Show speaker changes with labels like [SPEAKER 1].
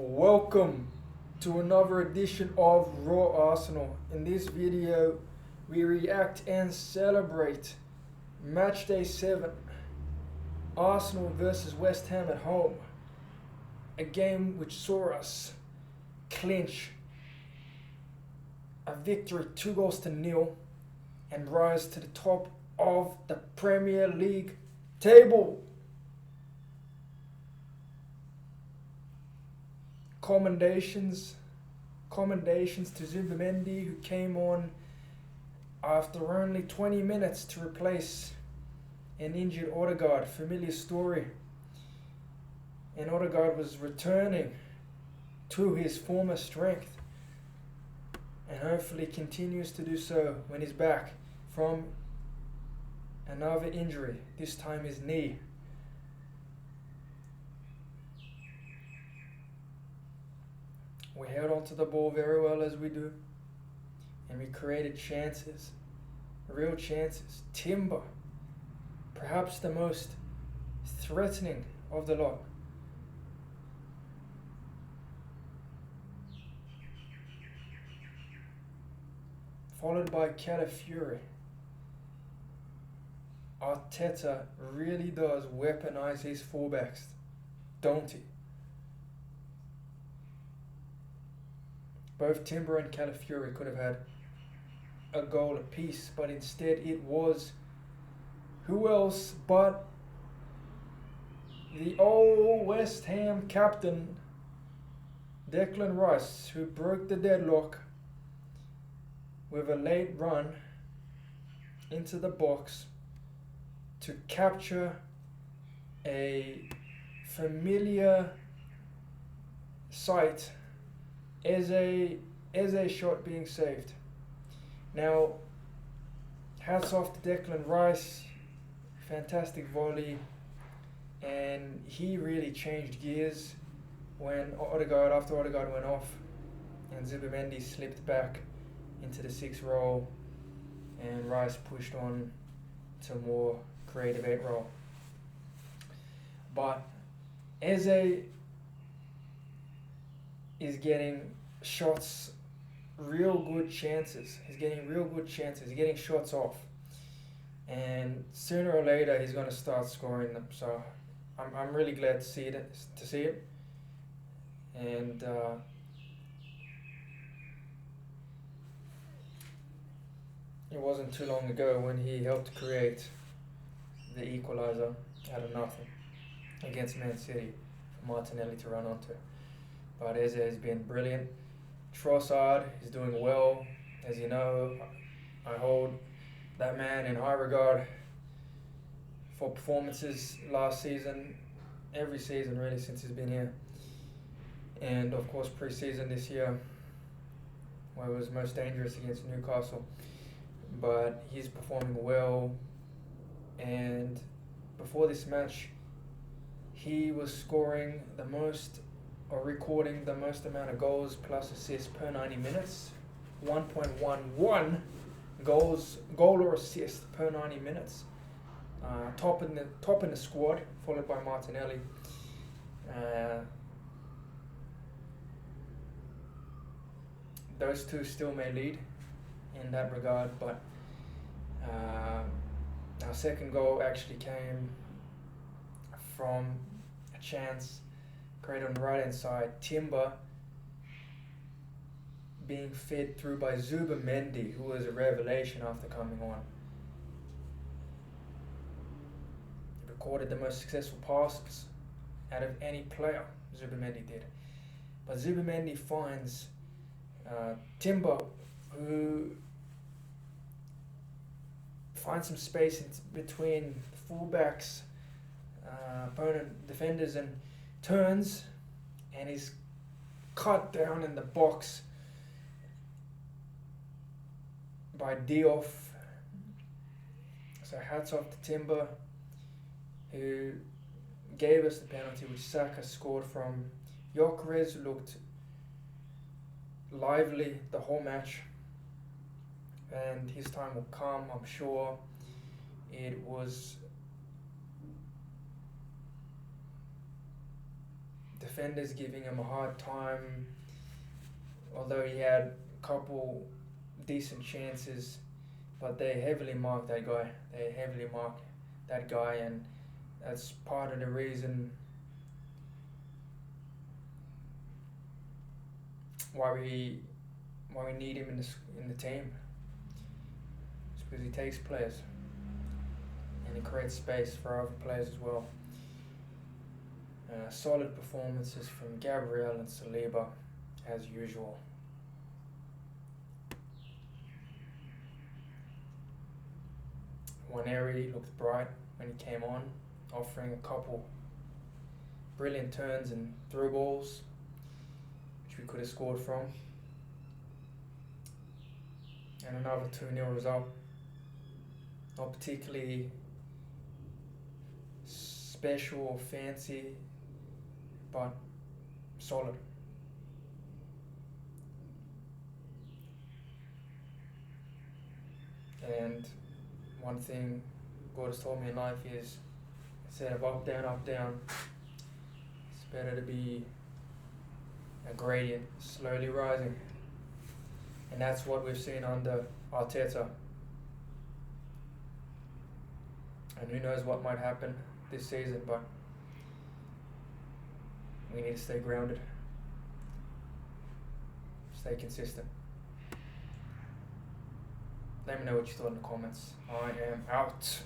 [SPEAKER 1] Welcome to another edition of Raw Arsenal. In this video, we react and celebrate Matchday 7, Arsenal versus West Ham at home. A game which saw us clinch a victory 2-0 and rise to the top of the Premier League table. Commendations to Zubimendi, who came on after only 20 minutes to replace an injured Odegaard. Familiar story. And Odegaard was returning to his former strength and hopefully continues to do so when he's back from another injury, this time his knee. We held onto the ball very well, as we do, and we created chances, real chances. Timber, perhaps the most threatening of the lot. Followed by Calafiori. Arteta really does weaponize his fullbacks, don't he? Both Timber and Calafiori could have had a goal apiece, but instead it was who else but the old West Ham captain, Declan Rice, who broke the deadlock with a late run into the box to capture a familiar sight as a shot being saved. Now, hats off to Declan Rice, fantastic volley, and he really changed gears when after Odegaard went off and Zubimendi slipped back into the 6 role and Rice pushed on to more creative 8 role. But Eze is getting shots, real good chances. He's getting real good chances. He's getting shots off. And sooner or later, he's going to start scoring them. So I'm really glad to see it. And it wasn't too long ago when he helped create the equalizer out of nothing against Man City for Martinelli to run onto. But Eze has been brilliant. Trossard is doing well. As you know, I hold that man in high regard for performances last season, every season really since he's been here. And of course pre-season this year, where it was most dangerous against Newcastle. But he's performing well, and before this match, he was scoring the most, or recording the most amount of goals plus assists per 90 minutes, 1.11 goal or assist per 90 minutes. Top in the squad, followed by Martinelli. Those two still may lead in that regard, but our second goal actually came from a chance created on the right hand side. Timber being fed through by Zubimendi, who was a revelation after coming on. He recorded the most successful passes out of any player, Zubimendi did. But Zubimendi finds Timber, who finds some space between fullbacks, opponent defenders, and turns, and is cut down in the box by Diouf. So hats off to Timber, who gave us the penalty which Saka scored from. Gyökeres looked lively the whole match, and his time will come, I'm sure. It was defenders giving him a hard time, although he had a couple decent chances, but they heavily mark that guy. And that's part of the reason why we need him in the team. It's because he takes players and he creates space for other players as well. Solid performances from Gabriel and Saliba as usual. Waneri looked bright when he came on, offering a couple brilliant turns and through balls, which we could have scored from. And another 2-0 result. Not particularly special or fancy, but solid. And one thing God has told me in life is, instead of up, down, it's better to be a gradient, slowly rising. And that's what we've seen under Arteta. And who knows what might happen this season, but we need to stay grounded, stay consistent. Let me know what you thought in the comments. I am out.